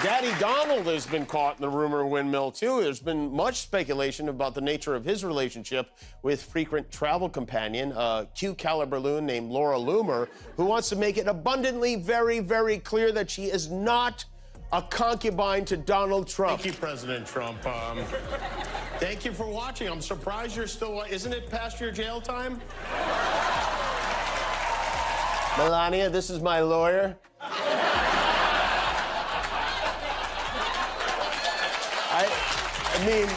Daddy Donald has been caught in the rumor windmill, too. There's been much speculation about the nature of his relationship with frequent travel companion, a Q-caliber loon named Laura Loomer, who wants to make it abundantly very, very clear that she is not a concubine to Donald Trump. Thank you, President Trump. Thank you for watching. I'm surprised you're still... Isn't it past your jail time? Melania, this is my lawyer. I mean,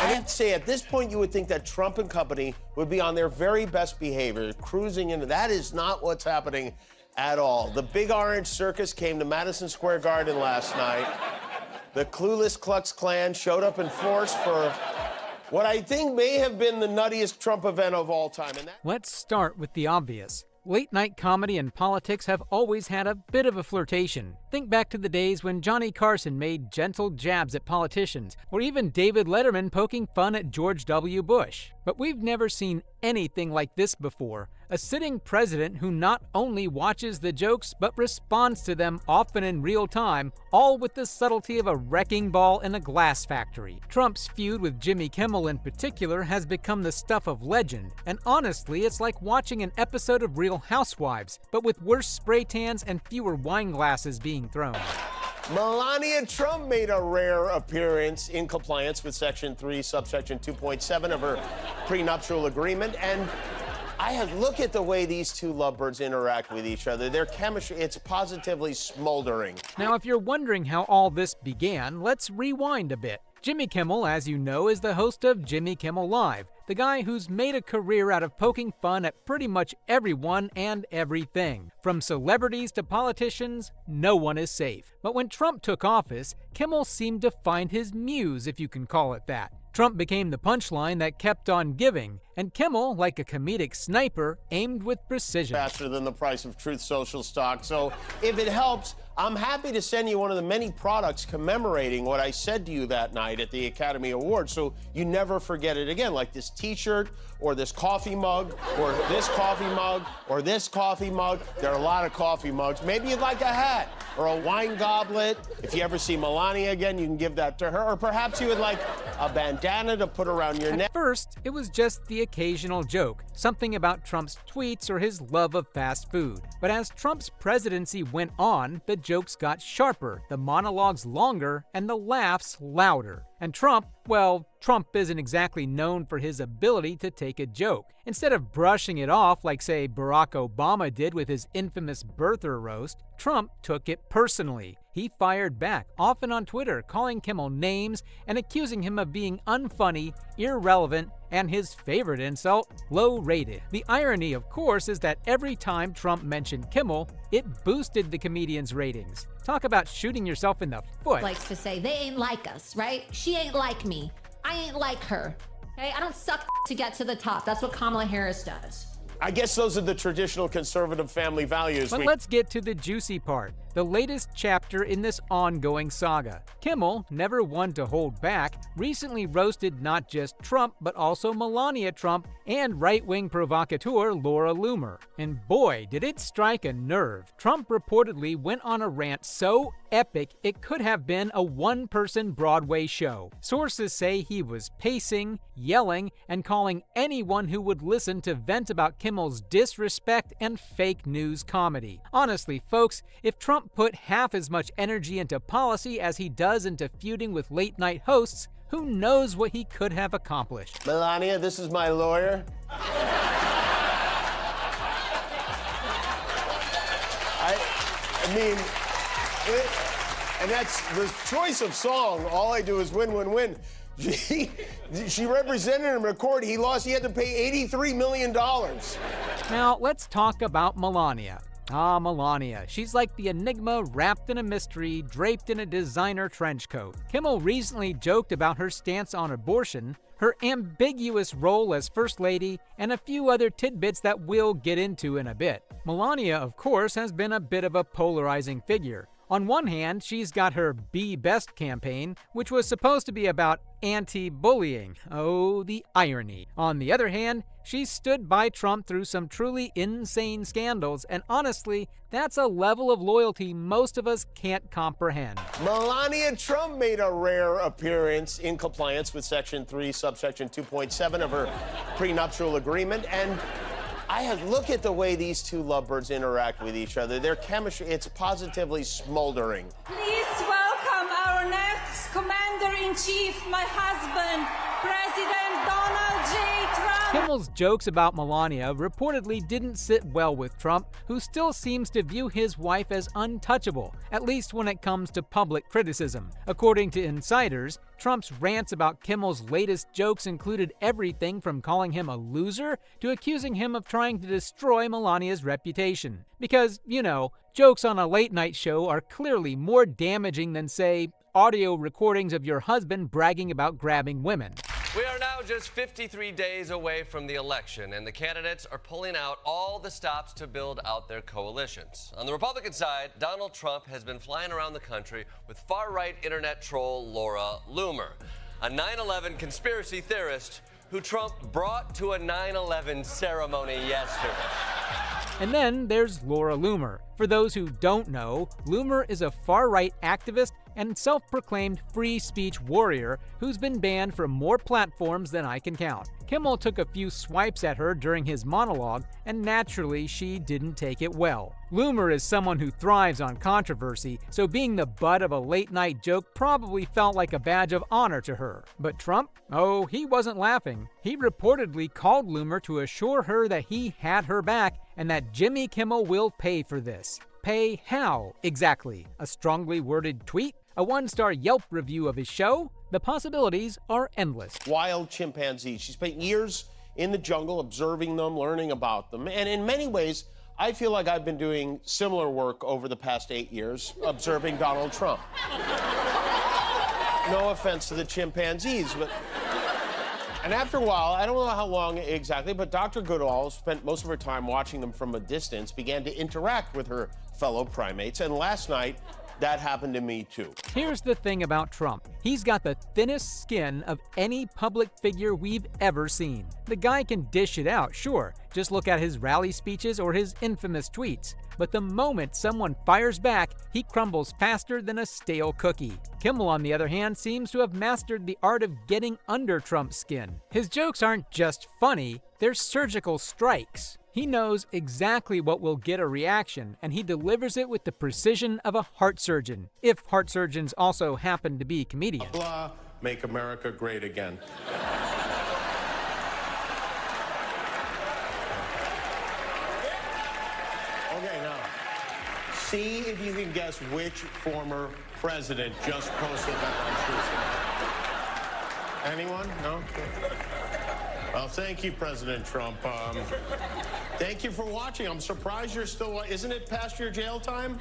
I'd say at this point you would think that Trump and company would be on their very best behavior, cruising into... That is not what's happening at all. The Big Orange Circus came to Madison Square Garden last night. The clueless Klux Klan showed up in force for what I think may have been the nuttiest Trump event of all time. Let's start with the obvious. Late-night comedy and politics have always had a bit of a flirtation. Think back to the days when Johnny Carson made gentle jabs at politicians, or even David Letterman poking fun at George W. Bush. But we've never seen anything like this before. A sitting president who not only watches the jokes, but responds to them often in real time, all with the subtlety of a wrecking ball in a glass factory. Trump's feud with Jimmy Kimmel in particular has become the stuff of legend, and honestly, it's like watching an episode of Real Housewives, but with worse spray tans and fewer wine glasses being thrown. Melania Trump made a rare appearance in compliance with Section 3, subsection 2.7 of her prenuptial agreement, and look at the way these two lovebirds interact with each other. Their chemistry, it's positively smoldering. Now, if you're wondering how all this began, let's rewind a bit. Jimmy Kimmel, as you know, is the host of Jimmy Kimmel Live, the guy who's made a career out of poking fun at pretty much everyone and everything. From celebrities to politicians, no one is safe. But when Trump took office, Kimmel seemed to find his muse, if you can call it that. Trump became the punchline that kept on giving, and Kimmel, like a comedic sniper, aimed with precision. Faster than the price of Truth Social stock. So if it helps, I'm happy to send you one of the many products commemorating what I said to you that night at the Academy Awards, so you never forget it again, like this t-shirt or this coffee mug or this coffee mug or this coffee mug. There are a lot of coffee mugs. Maybe you'd like a hat or a wine goblet. If you ever see Melania again, you can give that to her. Or perhaps you would like a bandana to put around your neck. At first, it was just the occasional joke, something about Trump's tweets or his love of fast food. But as Trump's presidency went on, the jokes got sharper, the monologues longer, and the laughs louder. And Trump, well, Trump isn't exactly known for his ability to take a joke. Instead of brushing it off like, say, Barack Obama did with his infamous birther roast, Trump took it personally. He fired back, often on Twitter, calling Kimmel names and accusing him of being unfunny, irrelevant, and his favorite insult, low-rated. The irony, of course, is that every time Trump mentioned Kimmel, it boosted the comedian's ratings. Talk about shooting yourself in the foot. Likes to say, they ain't like us, right? She ain't like me. I ain't like her. Okay? I don't suck to get to the top. That's what Kamala Harris does. I guess those are the traditional conservative family values. But let's get to the juicy part, the latest chapter in this ongoing saga. Kimmel, never one to hold back, recently roasted not just Trump, but also Melania Trump and right-wing provocateur Laura Loomer. And boy, did it strike a nerve. Trump reportedly went on a rant so epic it could have been a one-person Broadway show. Sources say he was pacing, yelling, and calling anyone who would listen to vent about Kimmel's disrespect and fake news comedy. Honestly, folks, if Trump put half as much energy into policy as he does into feuding with late-night hosts, who knows what he could have accomplished. Melania, this is my lawyer. I mean, and that's the choice of song. All I do is win, win, win. She represented him in court. He lost. He had to pay $83 million. Now, let's talk about Melania. Ah, Melania. She's like the enigma wrapped in a mystery, draped in a designer trench coat. Kimmel recently joked about her stance on abortion, her ambiguous role as First Lady, and a few other tidbits that we'll get into in a bit. Melania, of course, has been a bit of a polarizing figure. On one hand, she's got her Be Best campaign, which was supposed to be about anti-bullying. Oh, the irony. On the other hand, she's stood by Trump through some truly insane scandals, and honestly, that's a level of loyalty most of us can't comprehend. Melania Trump made a rare appearance in compliance with Section 3, subsection 2.7 of her prenuptial agreement, and look at the way these two lovebirds interact with each other. Their chemistry, it's positively smoldering. Please welcome our next Commander-in-Chief, my husband, President Donald J. Trump. Kimmel's jokes about Melania reportedly didn't sit well with Trump, who still seems to view his wife as untouchable, at least when it comes to public criticism. According to insiders, Trump's rants about Kimmel's latest jokes included everything from calling him a loser to accusing him of trying to destroy Melania's reputation. Because, you know, jokes on a late-night show are clearly more damaging than, say, audio recordings of your husband bragging about grabbing women. We are now just 53 days away from the election, and the candidates are pulling out all the stops to build out their coalitions. On the Republican side, Donald Trump has been flying around the country with far-right internet troll Laura Loomer, a 9/11 conspiracy theorist who Trump brought to a 9/11 ceremony yesterday. And then there's Laura Loomer. For those who don't know, Loomer is a far-right activist and self-proclaimed free speech warrior who's been banned from more platforms than I can count. Kimmel took a few swipes at her during his monologue, and naturally she didn't take it well. Loomer is someone who thrives on controversy, so being the butt of a late-night joke probably felt like a badge of honor to her. But Trump? Oh, he wasn't laughing. He reportedly called Loomer to assure her that he had her back and that Jimmy Kimmel will pay for this. Pay how, exactly? A strongly worded tweet? A one-star Yelp review of his show? The possibilities are endless. Wild chimpanzees. She spent years in the jungle observing them, learning about them. And in many ways, I feel like I've been doing similar work over the past 8 years, observing Donald Trump. No offense to the chimpanzees, but... And after a while, I don't know how long exactly, but Dr. Goodall spent most of her time watching them from a distance, began to interact with her fellow primates, and last night, that happened to me too. Here's the thing about Trump. He's got the thinnest skin of any public figure we've ever seen. The guy can dish it out, sure. Just look at his rally speeches or his infamous tweets. But the moment someone fires back, he crumbles faster than a stale cookie. Kimmel, on the other hand, seems to have mastered the art of getting under Trump's skin. His jokes aren't just funny, they're surgical strikes. He knows exactly what will get a reaction, and he delivers it with the precision of a heart surgeon, if heart surgeons also happen to be comedians. Blah, make America great again. Okay, now, see if you can guess which former president just posted that on Tuesday. Anyone? No? Well, thank you, President Trump. Thank you for watching. I'm surprised you're still... Isn't it past your jail time?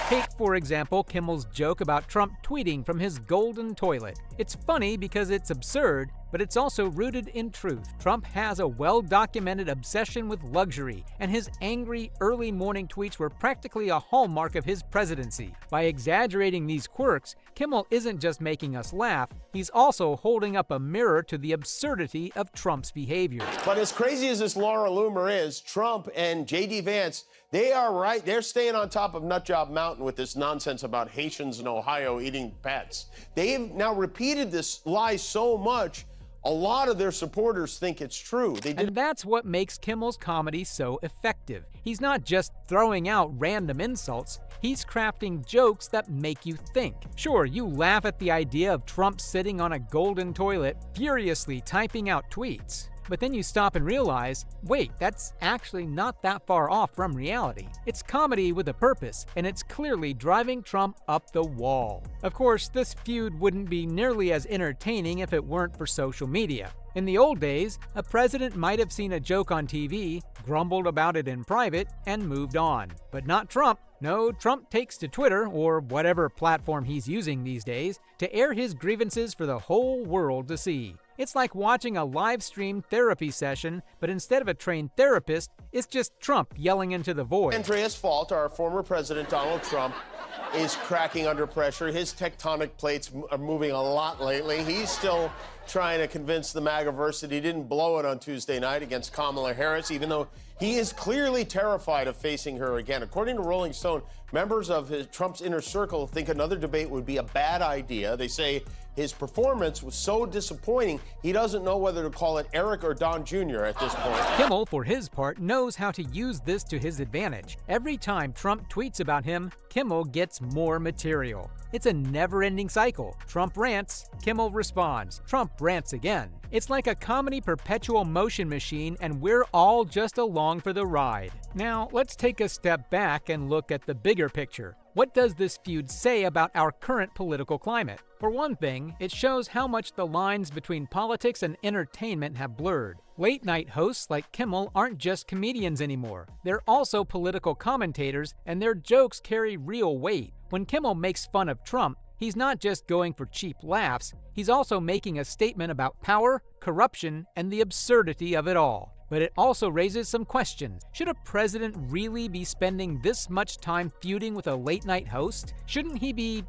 Take, for example, Kimmel's joke about Trump tweeting from his golden toilet. It's funny because it's absurd, but it's also rooted in truth. Trump has a well-documented obsession with luxury, and his angry, early morning tweets were practically a hallmark of his presidency. By exaggerating these quirks, Kimmel isn't just making us laugh, he's also holding up a mirror to the absurdity of Trump's behavior. But as crazy as this Laura Loomer is, Trump and J.D. Vance, they are right. They're staying on top of Nutjob Mountain with this nonsense about Haitians in Ohio eating pets. They've now repeated this lie so much, a lot of their supporters think it's true. And that's what makes Kimmel's comedy so effective. He's not just throwing out random insults, he's crafting jokes that make you think. Sure, you laugh at the idea of Trump sitting on a golden toilet, furiously typing out tweets. But then you stop and realize, wait, that's actually not that far off from reality. It's comedy with a purpose, and it's clearly driving Trump up the wall. Of course, this feud wouldn't be nearly as entertaining if it weren't for social media. In the old days, a president might have seen a joke on TV, grumbled about it in private, and moved on. But not Trump. No, Trump takes to Twitter, or whatever platform he's using these days, to air his grievances for the whole world to see. It's like watching a live-stream therapy session, but instead of a trained therapist, it's just Trump yelling into the void. Andreas Fault, our former president Donald Trump, is cracking under pressure. His tectonic plates are moving a lot lately. He's still trying to convince the MAGAverse that he didn't blow it on Tuesday night against Kamala Harris, even though he is clearly terrified of facing her again. According to Rolling Stone, members of Trump's inner circle think another debate would be a bad idea. They say his performance was so disappointing, he doesn't know whether to call it Eric or Don Jr. at this point. Kimmel, for his part, knows how to use this to his advantage. Every time Trump tweets about him, Kimmel gets more material. It's a never-ending cycle. Trump rants, Kimmel responds. Trump rants again. It's like a comedy perpetual motion machine, and we're all just along for the ride. Now, let's take a step back and look at the bigger picture. What does this feud say about our current political climate? For one thing, it shows how much the lines between politics and entertainment have blurred. Late-night hosts like Kimmel aren't just comedians anymore. They're also political commentators, and their jokes carry real weight. When Kimmel makes fun of Trump, he's not just going for cheap laughs, he's also making a statement about power, corruption, and the absurdity of it all. But it also raises some questions. Should a president really be spending this much time feuding with a late-night host? Shouldn't he be,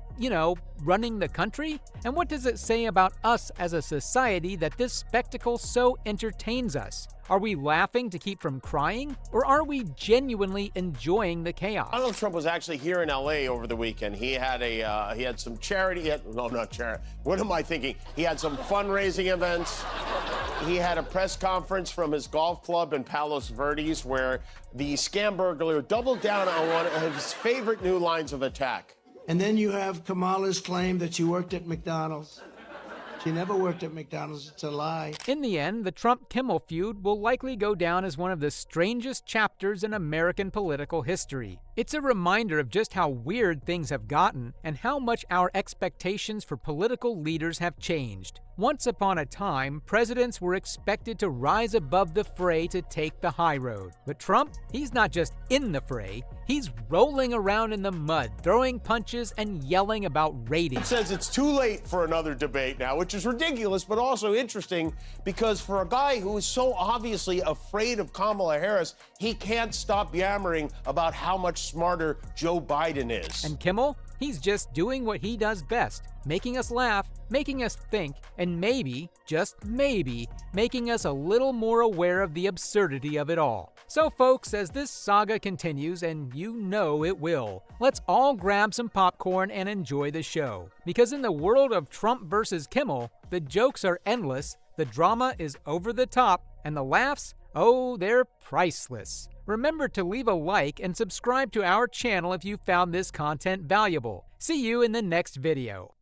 running the country? And what does it say about us as a society that this spectacle so entertains us? Are we laughing to keep from crying? Or are we genuinely enjoying the chaos? Donald Trump was actually here in L.A. over the weekend. He had some charity. Not charity. What am I thinking? He had some fundraising events. He had a press conference from his golf club in Palos Verdes where the scam burglar doubled down on one of his favorite new lines of attack. And then you have Kamala's claim that she worked at McDonald's. She never worked at McDonald's. It's a lie. In the end, the Trump-Kimmel feud will likely go down as one of the strangest chapters in American political history. It's a reminder of just how weird things have gotten and how much our expectations for political leaders have changed. Once upon a time, presidents were expected to rise above the fray to take the high road. But Trump, he's not just in the fray, he's rolling around in the mud, throwing punches and yelling about ratings. He says it's too late for another debate now, which is ridiculous, but also interesting because for a guy who is so obviously afraid of Kamala Harris, he can't stop yammering about how much smarter Joe Biden is. And Kimmel? He's just doing what he does best, making us laugh, making us think, and maybe, just maybe, making us a little more aware of the absurdity of it all. So folks, as this saga continues, and you know it will, let's all grab some popcorn and enjoy the show. Because in the world of Trump versus Kimmel, the jokes are endless, the drama is over the top, and the laughs, oh, they're priceless. Remember to leave a like and subscribe to our channel if you found this content valuable. See you in the next video.